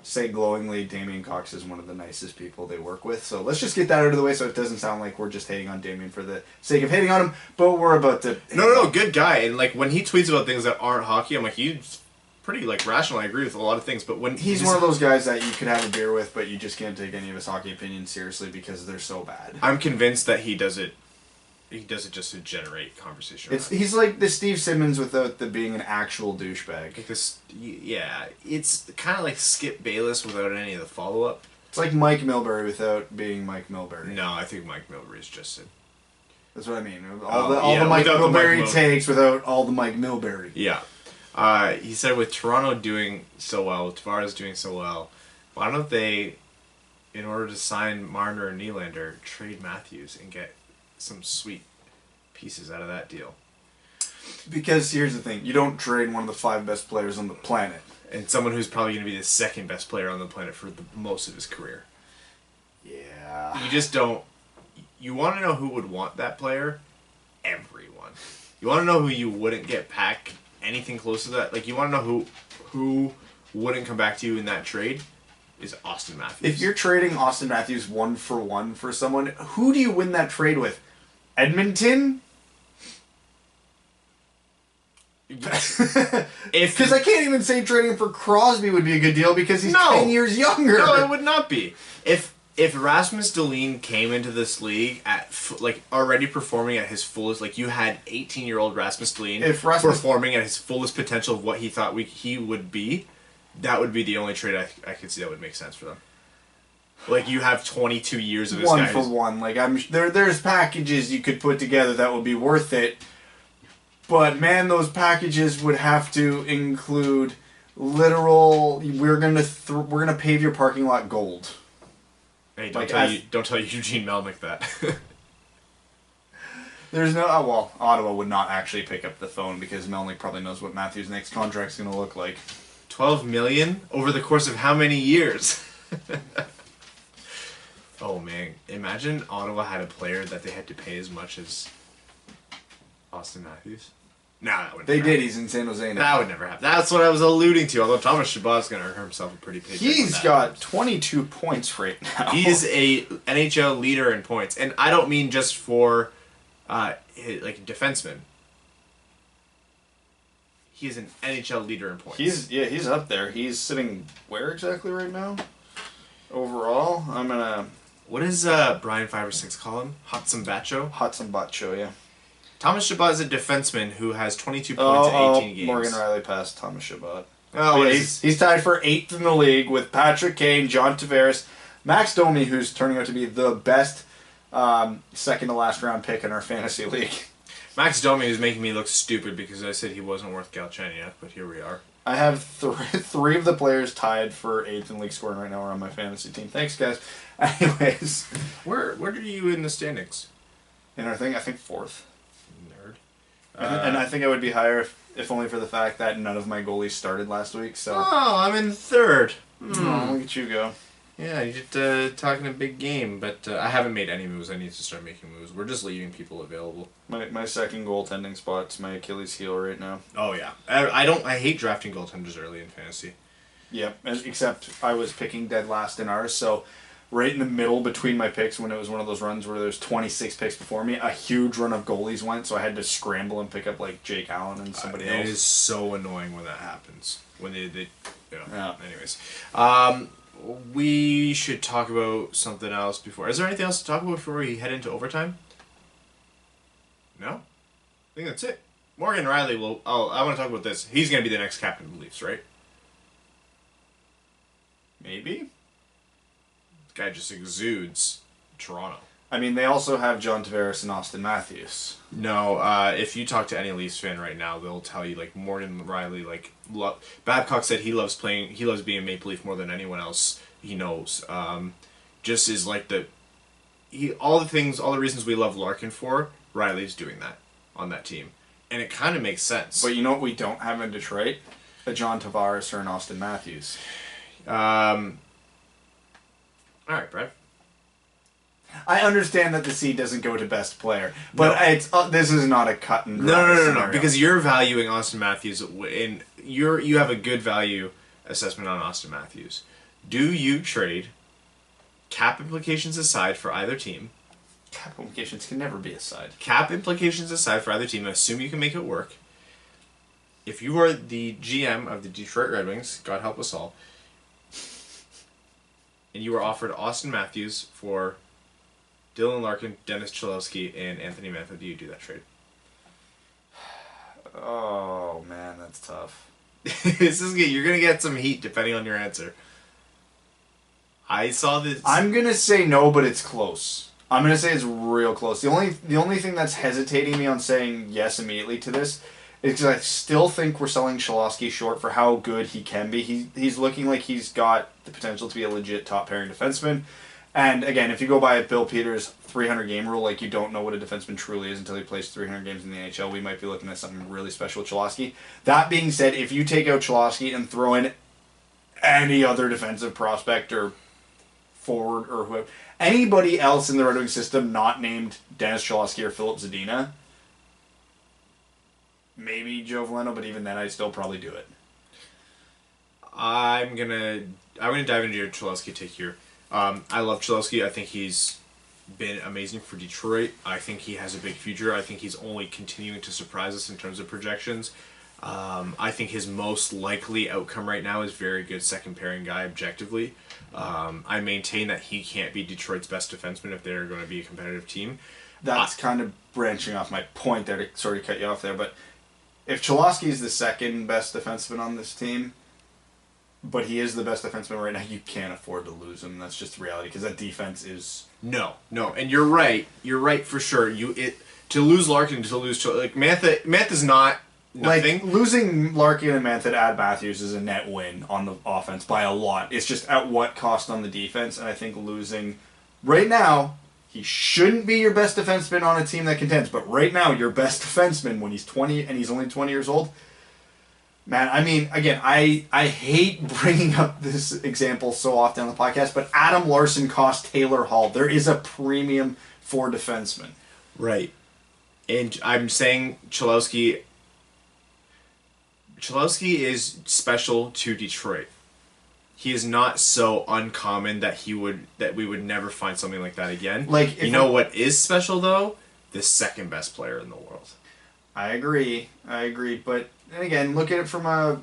say glowingly Damian Cox is one of the nicest people they work with. So let's just get that out of the way so it doesn't sound like we're just hating on Damian for the sake of hating on him. But we're about to. No, good guy. And like when he tweets about things that aren't hockey, I'm like, he's pretty rational. I agree with a lot of things, but when he's one of those guys that you could have a beer with, but you just can't take any of his hockey opinions seriously because they're so bad. I'm convinced that he does it. He does it just to generate conversation. He's like the Steve Simmons without the being an actual douchebag. Like this, yeah. It's kind of like Skip Bayless without any of the follow up. It's like Mike Milbury without being Mike Milbury. No, I think Mike Milbury is just it. That's what I mean. All the Mike Milbury takes without all the Mike Milbury. Yeah. He said with Toronto doing so well, with Tavares doing so well, why don't they, in order to sign Marner and Nylander, trade Matthews and get some sweet pieces out of that deal? Because here's the thing, you don't trade one of the 5 best players on the planet. And someone who's probably going to be the 2nd best player on the planet for most of his career. Yeah. You just don't. You want to know who would want that player? Everyone. You want to know who you wouldn't get back anything close to that? Like, you want to know who wouldn't come back to you in that trade? is Austin Matthews. If you're trading Austin Matthews 1-for-1 for someone, who do you win that trade with? Edmonton? Because I can't even say trading him for Crosby would be a good deal because he's 10 years younger. No, it would not be. If Rasmus Dahlin came into this league at already performing at his fullest, like you had 18-year-old Rasmus Dahlin performing at his fullest potential of what he thought he would be, that would be the only trade I could see that would make sense for them. Like you have 22 years of this guy. 1-for-1. Like there's packages you could put together that would be worth it. But man, those packages would have to include literal. We're gonna pave your parking lot gold. Hey, don't tell Eugene Melnyk that. There's no. Oh, well, Ottawa would not actually pick up the phone because Melnyk probably knows what Matthews' next contract's gonna look like. $12 million over the course of how many years? Oh man, imagine Ottawa had a player that they had to pay as much as Austin Matthews. Nah, that would. They did. He's in San Jose now. That would never happen. That's what I was alluding to. Although Thomas Chabot's going to earn himself a pretty paycheck. He's got 22 points right now. He's a NHL leader in points, and I don't mean just for like a defenseman. He's an NHL leader in points. He's up there. He's sitting where exactly right now? Overall, I'm gonna. What does Brian 5 or 6 call him? Hudson Bacho, yeah. Thomas Chabot is a defenseman who has 22 points in 18 games. Morgan Riley passed Thomas Chabot. Oh, yeah, he's tied for 8th in the league with Patrick Kane, John Tavares, Max Domi, who's turning out to be the best second to last round pick in our fantasy league. Max Domi is making me look stupid because I said he wasn't worth Galchenyuk, but here we are. I have three of the players tied for 8th in league scoring right now are on my fantasy team. Thanks, guys. Anyways. Where are you in the standings? In our thing, I think 4th. Nerd. And I think I would be higher if only for the fact that none of my goalies started last week. So. Oh, I'm in 3rd. Oh, look at you go. Yeah, you're just talking a big game, but I haven't made any moves. I need to start making moves. We're just leaving people available. My second goaltending spot's my Achilles heel right now. Oh yeah, I hate drafting goaltenders early in fantasy. Yep, except I was picking dead last in ours, so right in the middle between my picks when it was one of those runs where there's 26 picks before me, a huge run of goalies went, so I had to scramble and pick up like Jake Allen and somebody else. It is so annoying when that happens. When they yeah. Anyways, we should talk about something else before. Is there anything else to talk about before we head into overtime? No? I think that's it. Morgan Riley will... Oh, I want to talk about this. He's going to be the next captain of the Leafs, right? Maybe? This guy just exudes Toronto. I mean, they also have John Tavares and Austin Matthews. No, if you talk to any Leafs fan right now, they'll tell you, like, Morgan Riley, like... Babcock said he loves being a Maple Leaf more than anyone else he knows. Just is like all the reasons we love Larkin for, Riley's doing that on that team. And it kind of makes sense. But you know what we don't have in Detroit? A John Tavares or an Austin Matthews. Alright, Brad. I understand that the seed doesn't go to best player, but this is not a cut and dry No, because you're valuing Austin Matthews, and you have a good value assessment on Austin Matthews. Do you trade, cap implications aside for either team? Cap implications can never be aside. Cap implications aside for either team, assume you can make it work. If you are the GM of the Detroit Red Wings, God help us all, and you are offered Austin Matthews for Dylan Larkin, Dennis Cholowski, and Anthony Mantha, do you do that trade? Oh, man, that's tough. This is good. You're going to get some heat depending on your answer. I saw this... I'm going to say no, but it's close. I'm going to say it's real close. The only thing that's hesitating me on saying yes immediately to this is because I still think we're selling Cholowski short for how good he can be. He's looking like he's got the potential to be a legit top-pairing defenseman. And again, if you go by Bill Peters' 300-game rule, like you don't know what a defenseman truly is until he plays 300 games in the NHL, we might be looking at something really special with Cholowski. That being said, if you take out Cholowski and throw in any other defensive prospect or forward or whoever, anybody else in the Red Wings system not named Dennis Cholowski or Philip Zadina, maybe Joe Veleno, but even then I'd still probably do it. I'm gonna dive into your Cholowski take here. I love Cholowski. I think he's been amazing for Detroit. I think he has a big future. I think he's only continuing to surprise us in terms of projections. I think his most likely outcome right now is very good second pairing guy objectively. I maintain that he can't be Detroit's best defenseman if they're going to be a competitive team. That's kind of branching off my point there to sort of cut you off there, but if Cholowski is the second best defenseman on this team, but he is the best defenseman right now, you can't afford to lose him. That's just the reality, because that defense is... No, and you're right. You're right for sure. To lose Larkin, to lose... Like, Mantha's not nothing. Like, losing Larkin and Mantha to add Matthews is a net win on the offense by a lot. It's just at what cost on the defense, and I think losing... Right now, he shouldn't be your best defenseman on a team that contends, but right now, your best defenseman, when he's 20 and he's only 20 years old... Man, I mean, again, I hate bringing up this example so often on the podcast, but Adam Larson cost Taylor Hall. There is a premium for defensemen. Right. And I'm saying Cholowski is special to Detroit. He is not so uncommon that we would never find something like that again. Like, you know what is special, though? The second best player in the world. I agree, but... And again, look at it from a...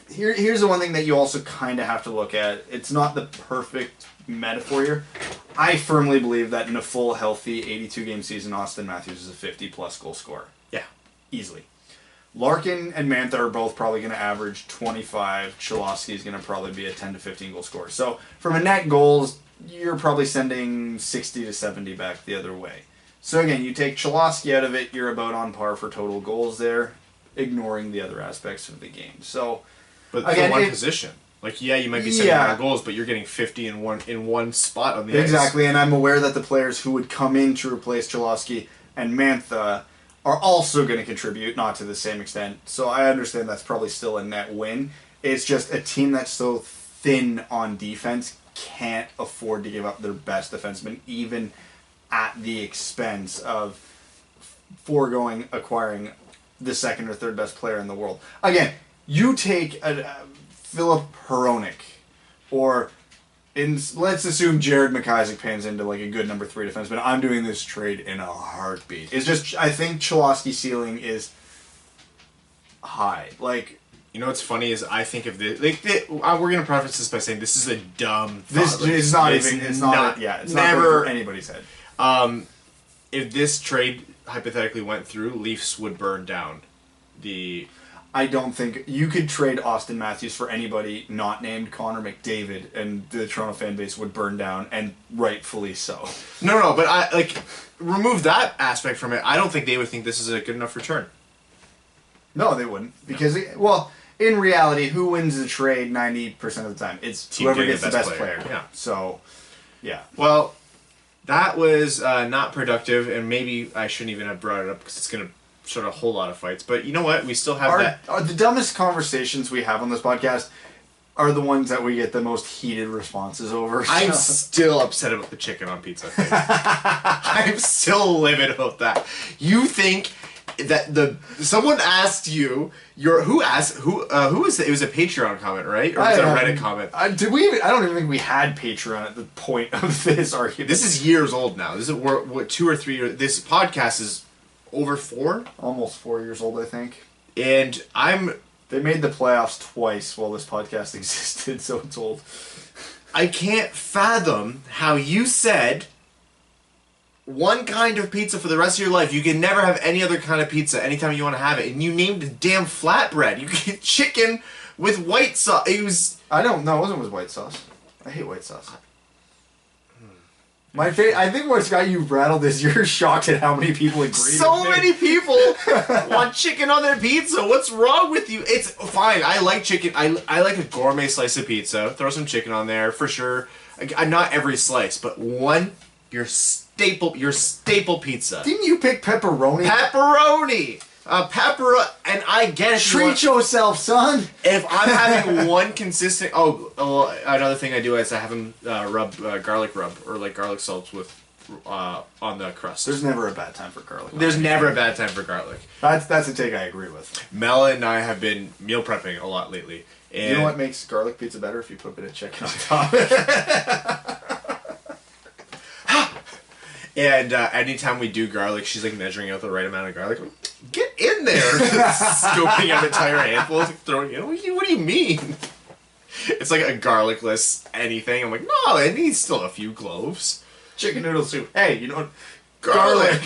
Here's the one thing that you also kind of have to look at. It's not the perfect metaphor here. I firmly believe that in a full, healthy 82-game season, Austin Matthews is a 50-plus goal scorer. Yeah. Easily. Larkin and Mantha are both probably going to average 25. Cholowski is going to probably be a 10 to 15 goal scorer. So from a net goals, you're probably sending 60 to 70 back the other way. So again, you take Cholowski out of it, you're about on par for total goals there, ignoring the other aspects of the game. So, but again, for one position, like you might be setting more goals, but you're getting 50 in one spot on the ice. Exactly, and I'm aware that the players who would come in to replace Cholowski and Mantha are also going to contribute, not to the same extent. So I understand that's probably still a net win. It's just a team that's so thin on defense can't afford to give up their best defenseman, even at the expense of acquiring the second or third best player in the world. Again, you take Philip Hronek, or let's assume Jared McIsaac pans into like a good number 3 defenseman. I'm doing this trade in a heartbeat. It's just, I think Cholowski's ceiling is high. Like, you know what's funny is I think of this. We're gonna preface this by saying this is a dumb thought. It's not never anybody's head. If this trade hypothetically went through, Leafs would burn down the... I don't think... You could trade Austin Matthews for anybody not named Connor McDavid, and the Toronto fan base would burn down, and rightfully so. No, but remove that aspect from it. I don't think they would think this is a good enough return. No, they wouldn't. Because, in reality, who wins the trade 90% of the time? It's whoever gets the best player. Yeah. So, yeah. Well... That was not productive, and maybe I shouldn't even have brought it up because it's going to start a whole lot of fights. But you know what? We still have the dumbest conversations we have on this podcast are the ones that we get the most heated responses over. I'm still upset about the chicken on pizza. I'm still livid about that. You think that someone asked you who was it? It was a Patreon comment, right? Or was it a Reddit comment? Did we even? I don't even think we had Patreon at the point of this argument. This is years old now. This is what 2 or 3 years. This podcast is over 4, almost 4 years old, I think. And they made the playoffs twice while this podcast existed, so it's old. I can't fathom how you said one kind of pizza for the rest of your life. You can never have any other kind of pizza anytime you want to have it. And you named a damn flatbread. You get chicken with white sauce. It wasn't with white sauce. I hate white sauce. I think what's got you rattled is you're shocked at how many people agree. So many people want chicken on their pizza. What's wrong with you? It's fine. I like chicken. I like a gourmet slice of pizza. Throw some chicken on there for sure. Not every slice, but your staple pizza. Didn't you pick pepperoni? Pepperoni! And I get it. Treat yourself, son! If I'm having one consistent... another thing I do is I have them rub garlic rub, or like garlic salts with on the crust. There's never a bad time for garlic. There's never a bad time for garlic. That's a take I agree with. Mel and I have been meal prepping a lot lately. And you know what makes garlic pizza better? If you put a bit of chicken on top. And anytime we do garlic, she's like measuring out the right amount of garlic. Like, get in there! Scooping out entire handfuls, throwing it. What do you mean? It's like a garlicless anything. I'm like, no, it needs still a few cloves. Chicken noodle soup. Hey, you know what? Garlic.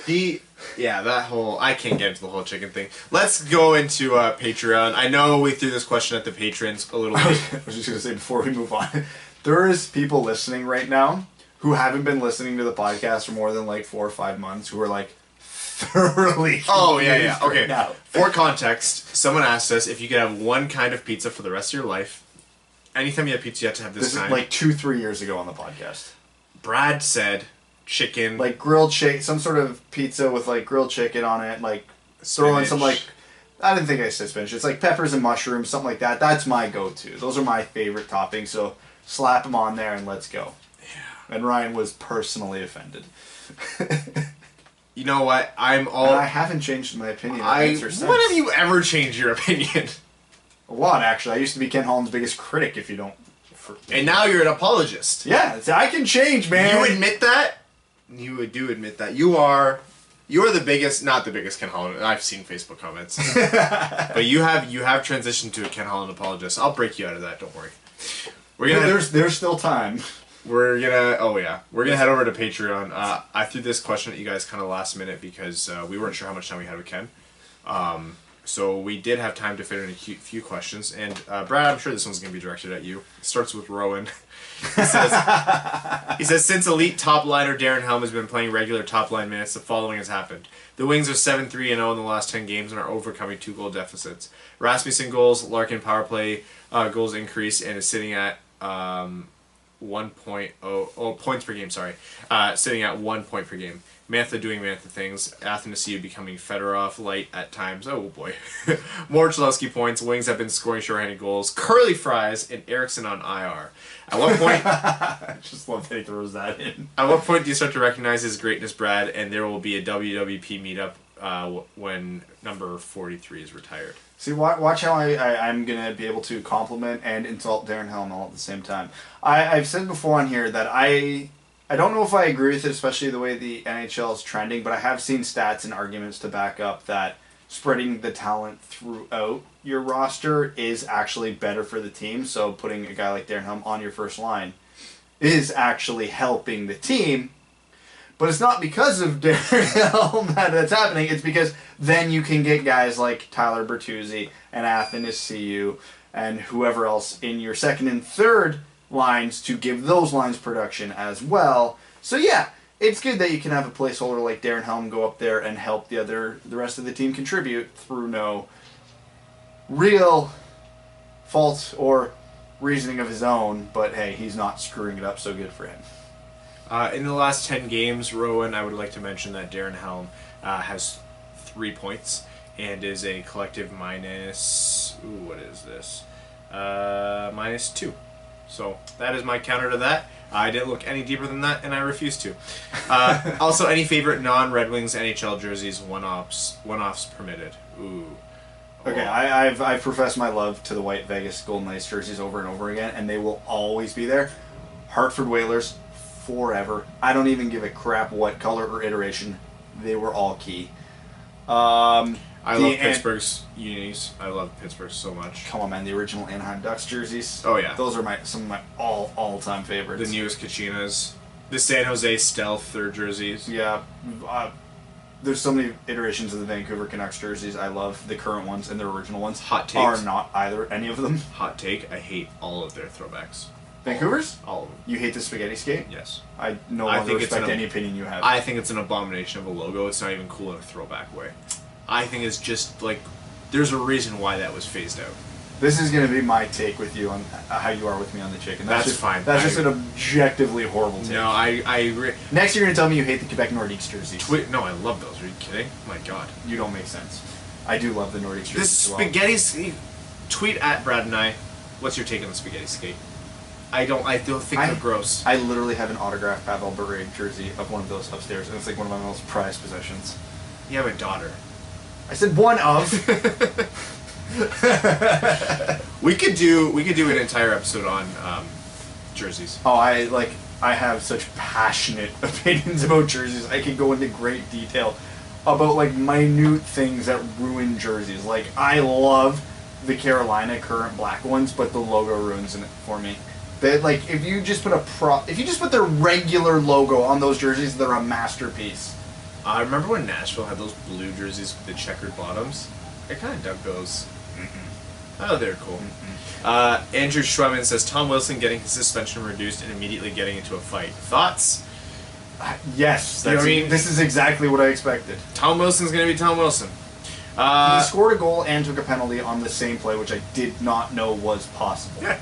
That whole... I can't get into the whole chicken thing. Let's go into Patreon. I know we threw this question at the patrons a little bit. I was just going to say before we move on, there is people listening right now who haven't been listening to the podcast for more than like 4 or 5 months who are like thoroughly Okay. Now. For context, someone asked us if you could have one kind of pizza for the rest of your life. Anytime you have pizza, you have to have this kind. Is like 2-3 years ago on the podcast. Brad said chicken. Like grilled chicken, some sort of pizza with like grilled chicken on it, like throw in some like, I didn't think I said spinach. It's like peppers and mushrooms, something like that. That's my go-to. Those are my favorite toppings, so slap them on there and let's go. Yeah. And Ryan was personally offended. You know what? And I haven't changed my opinion. When have you ever changed your opinion? A lot, actually. I used to be Ken Holland's biggest critic, if you don't... And now you're an apologist. Yeah, I can change, man. You admit that? You do admit that. You're the biggest, not the biggest Ken Holland. I've seen Facebook comments. But you have transitioned to a Ken Holland apologist. I'll break you out of that, don't worry. There's still time. We're gonna head over to Patreon. I threw this question at you guys kind of last minute because we weren't sure how much time we had with Ken. So we did have time to fit in a few questions. And Brad, I'm sure this one's gonna be directed at you. It starts with Rowan. He says, since elite top liner Darren Helm has been playing regular top line minutes, the following has happened. The Wings are 7-3-0 in the last 10 games and are overcoming 2-goal deficits. Rasmussen goals, Larkin power play goals increase and is sitting at 1.0 points per game. Sitting at 1 point per game. Mantha doing Mantha things. Athanasiou becoming Fedorov light at times. Oh boy. More Cholowski points. Wings have been scoring shorthanded goals. Curly fries and Eriksson on IR. At what point? I just love that he throws that in. At what point do you start to recognize his greatness, Brad? And there will be a WWP meetup when number 43 is retired. See, watch how I'm going to be able to compliment and insult Darren Helm all at the same time. I've said before on here that I don't know if I agree with it, especially the way the NHL is trending, but I have seen stats and arguments to back up that spreading the talent throughout your roster is actually better for the team. So putting a guy like Darren Helm on your first line is actually helping the team. But it's not because of Darren Helm that's happening. It's because then you can get guys like Tyler Bertuzzi and Athanasiou and whoever else in your second and third lines to give those lines production as well. So yeah, it's good that you can have a placeholder like Darren Helm go up there and help the rest of the team contribute through no real fault or reasoning of his own. But hey, he's not screwing it up, so good for him. In the last 10 games, Rowan, I would like to mention that Darren Helm has 3 points and is a collective minus... Ooh, what is this? -2. So that is my counter to that. I didn't look any deeper than that, and I refuse to. Also, any favorite non-Red Wings NHL jerseys, one-offs permitted. Ooh. Okay, I've professed my love to the white Vegas Golden Knights jerseys over and over again, and they will always be there. Hartford Whalers, forever. I don't even give a crap what color or iteration. They were all key. I love Pittsburgh's unis. I love Pittsburgh so much. Come on, man. The original Anaheim Ducks jerseys. Oh, yeah. Those are some of my all-time favorites. The newest Kachinas. The San Jose Stealth third jerseys. Yeah. There's so many iterations of the Vancouver Canucks jerseys. I love the current ones and their original ones. Hot takes. Are not any of them. Hot take. I hate all of their throwbacks. Vancouver's? All of them. You hate the spaghetti skate? Yes. I no longer respect any opinion you have. I think it's an abomination of a logo. It's not even cool in a throwback way. I think it's just like, there's a reason why that was phased out. This is going to be my take with you on how you are with me on the chicken. That's fine. That's just an objectively horrible take. No, I agree. Next you're going to tell me you hate the Quebec Nordiques jerseys. No, I love those. Are you kidding? My God. You don't make sense. I do love the Nordiques jerseys. This spaghetti skate. Tweet at Brad and I. What's your take on the spaghetti skate? I don't think they're gross. I literally have an autographed Pavel Bure jersey of one of those upstairs, and it's like one of my most prized possessions. You have a daughter. I said one of. We could do an entire episode on jerseys. Oh, I have such passionate opinions about jerseys. I can go into great detail about like minute things that ruin jerseys. Like I love the Carolina current black ones, but the logo ruins it for me. They like if you just put their regular logo on those jerseys, they're a masterpiece. I remember when Nashville had those blue jerseys with the checkered bottoms. I kind of dug those. Oh, they're cool. Andrew Schweman says Tom Wilson getting his suspension reduced and immediately getting into a fight. Thoughts? Yes, this is exactly what I expected. Tom Wilson's going to be Tom Wilson. He scored a goal and took a penalty on the same play, which I did not know was possible. Yeah.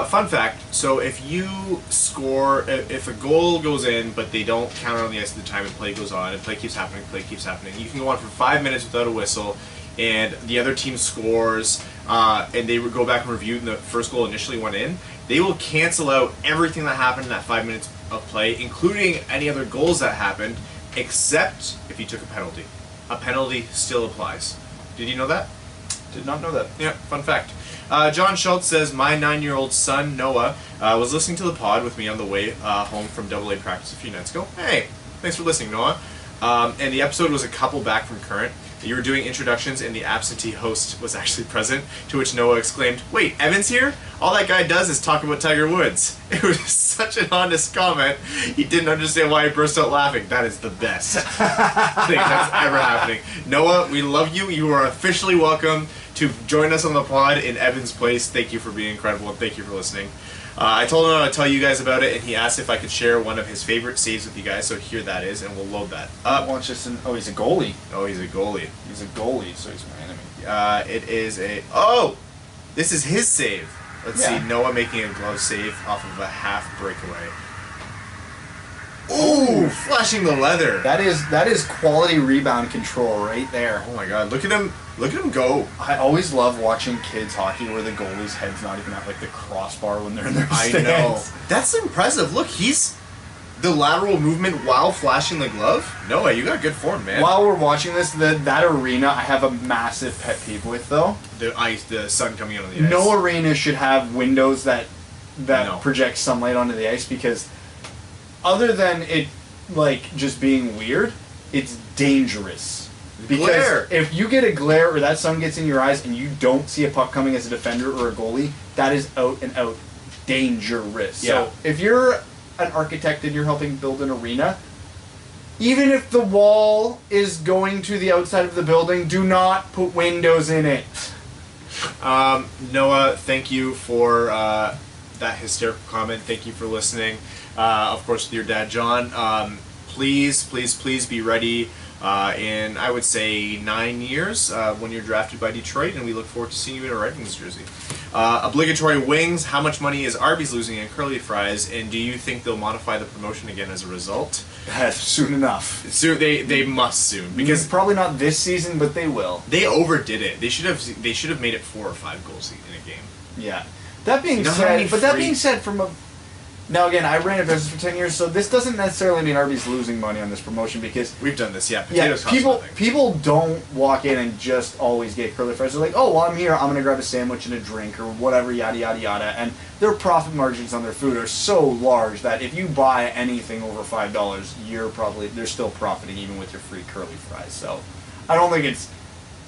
Fun fact, so if you score, if a goal goes in, but they don't count it on the ice at the time and play goes on, and play keeps happening, you can go on for 5 minutes without a whistle, and the other team scores, and they would go back and review, and the first goal initially went in, they will cancel out everything that happened in that 5 minutes of play, including any other goals that happened, except if you took a penalty. A penalty still applies. Did you know that? Did not know that. Yeah, fun fact. John Schultz says, my 9-year-old son, Noah, was listening to the pod with me on the way home from AA practice a few nights ago. Hey, thanks for listening, Noah. And the episode was a couple back from current. You were doing introductions and the absentee host was actually present, to which Noah exclaimed, wait, Evan's here? All that guy does is talk about Tiger Woods. It was such an honest comment. He didn't understand why he burst out laughing. That is the best thing that's ever happening. Noah, we love you. You are officially welcome to join us on the pod in Evan's place. Thank you for being incredible and thank you for listening. I told him I would tell you guys about it, and he asked if I could share one of his favorite saves with you guys, so here that is, and we'll load that up. Watch this. Oh, he's a goalie. Oh, he's a goalie. He's a goalie, so he's my enemy. It is a... Oh! This is his save. Let's see. Noah making a glove save off of a half breakaway. Ooh! Flashing the leather. That is quality rebound control right there. Oh my god, look at him. Look at him go. I always love watching kids hockey where the goalie's head's not even at like the crossbar when they're in their stands. I know. That's impressive. Look, he's the lateral movement while flashing the glove. Noah, you got good form, man. While we're watching this, that arena I have a massive pet peeve with though. The sun coming out on the ice. No arena should have windows that project sunlight onto the ice because other than it like just being weird, it's dangerous. Because glare. If you get a glare or that sun gets in your eyes and you don't see a puck coming as a defender or a goalie, that is out and out dangerous. Yeah. So if you're an architect and you're helping build an arena, even if the wall is going to the outside of the building, do not put windows in it. Noah, thank you for that hysterical comment. Thank you for listening. Of course, with your dad, John. Please be ready in, I would say, 9 years when you're drafted by Detroit, and we look forward to seeing you in a Red Wings jersey. Obligatory wings. How much money is Arby's losing in curly fries, and do you think they'll modify the promotion again as a result? Soon enough. Soon, they must soon, because probably not this season, but they will. They overdid it. They should have made it 4 or 5 goals in a game. Yeah. That being said, from a now again, I ran a business for 10 years, so this doesn't necessarily mean Arby's losing money on this promotion because we've done this. Yeah, potatoes cost nothing. People don't walk in and just always get curly fries. They're like, oh, well, I'm here. I'm gonna grab a sandwich and a drink or whatever, yada yada yada. And their profit margins on their food are so large that if you buy anything over $5, they're still profiting even with your free curly fries. So I don't think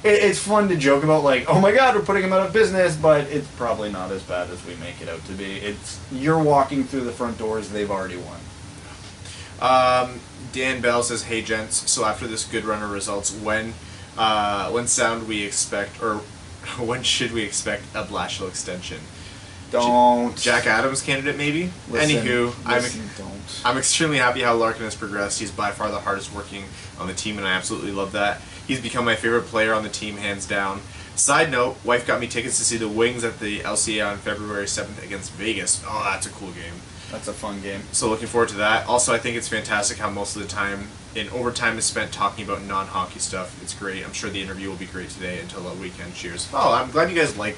it's fun to joke about like, oh my god, we're putting them out of business, but it's probably not as bad as we make it out to be. You're walking through the front doors, they've already won. Dan Bell says, hey gents, so after this good run of results, when should we expect a Blashill extension? Don't. Jack Adams candidate maybe? Anywho, I'm extremely happy how Larkin has progressed. He's by far the hardest working on the team, and I absolutely love that. He's become my favorite player on the team, hands down. Side note, wife got me tickets to see the Wings at the LCA on February 7th against Vegas. Oh, that's a cool game. That's a fun game. So looking forward to that. Also, I think it's fantastic how most of the time in overtime is spent talking about non-hockey stuff. It's great. I'm sure the interview will be great today until the weekend. Cheers. Oh, I'm glad you guys like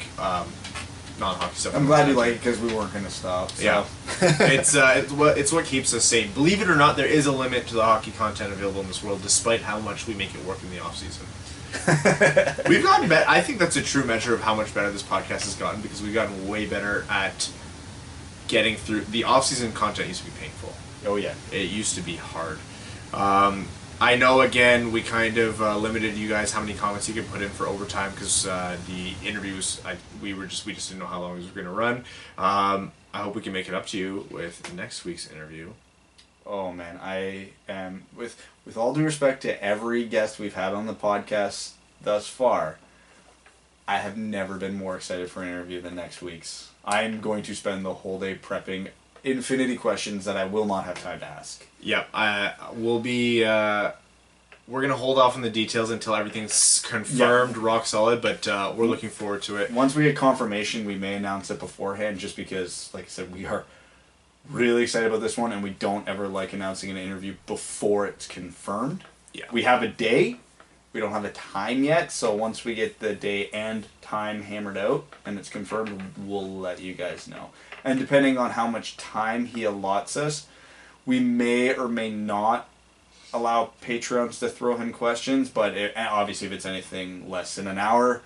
non-hockey stuff. I'm glad you like it because we weren't going to stop. So. Yeah, it's what keeps us sane. Believe it or not, there is a limit to the hockey content available in this world, despite how much we make it work in the off season. We've gotten better. I think that's a true measure of how much better this podcast has gotten, because we've gotten way better at getting through. The off-season content used to be painful. Oh yeah, it used to be hard. I know, again, we kind of limited you guys how many comments you could put in for overtime, because the interviews, we just didn't know how long it was going to run. I hope we can make it up to you with next week's interview. Oh man, I am, with all due respect to every guest we've had on the podcast thus far, I have never been more excited for an interview than next week's. I'm going to spend the whole day prepping infinity questions that I will not have time to ask. Yep, we'll be. We're gonna hold off on the details until everything's confirmed, rock solid. But we're looking forward to it. Once we get confirmation, we may announce it beforehand, just because, like I said, we are really excited about this one, and we don't ever like announcing an interview before it's confirmed. Yeah, we have a day. We don't have a time yet, so once we get the day and time hammered out and it's confirmed, we'll let you guys know. And depending on how much time he allots us, we may or may not allow Patreons to throw in questions, but obviously if it's anything less than an hour,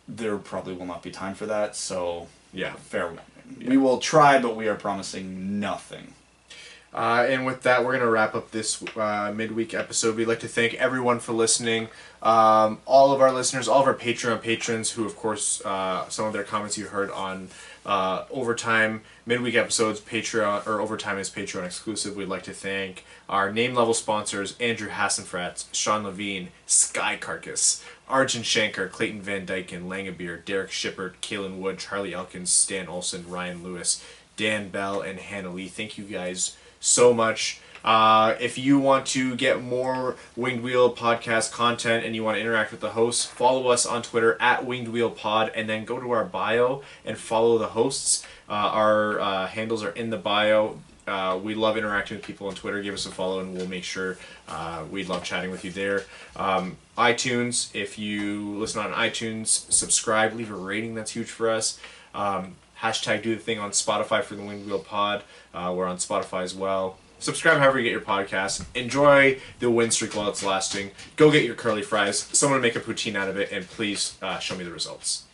there probably will not be time for that, so yeah, fair. Yeah. We will try, but we are promising nothing. And with that, we're going to wrap up this midweek episode. We'd like to thank everyone for listening. All of our listeners, all of our Patreon patrons, who, of course, some of their comments you heard on Overtime midweek episodes, Patreon, or Overtime is Patreon exclusive. We'd like to thank our name-level sponsors, Andrew Hassenfratz, Sean Levine, Sky Carcass, Arjun Shankar, Clayton Van Dyken, Langabeer, Derek Shippert, Kalen Wood, Charlie Elkins, Stan Olson, Ryan Lewis, Dan Bell, and Hannah Lee. Thank you guys so much. If you want to get more Winged Wheel podcast content and you want to interact with the hosts, follow us on Twitter at Winged Wheel Pod, and then go to our bio and follow the hosts. Our handles are in the bio. We love interacting with people on Twitter. Give us a follow and we'll make sure we'd love chatting with you there. iTunes, if you listen on iTunes, subscribe, leave a rating. That's huge for us. Hashtag do the thing on Spotify for the Winged Wheel Pod. We're on Spotify as well. Subscribe however you get your podcast. Enjoy the win streak while it's lasting. Go get your curly fries. Someone make a poutine out of it, and please show me the results.